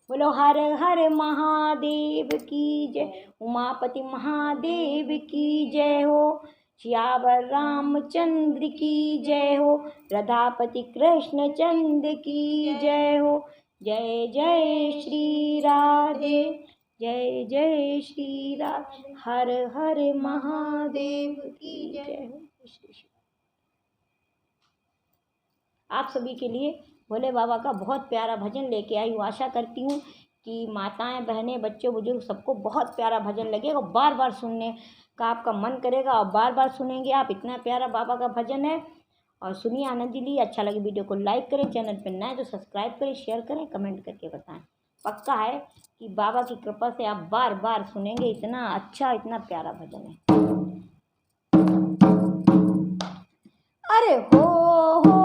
बोलो हर हर महादेव की जय, उमापति महादेव की जय हो, सियावर रामचंद्र की जय हो, राधापति कृष्ण चंद्र की जय हो। जय जय श्री राधे, जय जय श्री राधे, हर हर महादेव की जय हो। आप सभी के लिए भोले बाबा का बहुत प्यारा भजन लेके आई हूँ। आशा करती हूँ कि माताएं, बहनें, बच्चे, बुजुर्ग सबको बहुत प्यारा भजन लगेगा, बार बार सुनने का आपका मन करेगा और बार बार सुनेंगे आप। इतना प्यारा बाबा का भजन है। और सुनिए, आनंद लीजिए। अच्छा लगे वीडियो को लाइक करें, चैनल पर नए तो सब्सक्राइब करें, शेयर करें, कमेंट करके बताएं। पक्का है कि बाबा की कृपा से आप बार बार सुनेंगे। इतना अच्छा, इतना प्यारा भजन है। अरे हो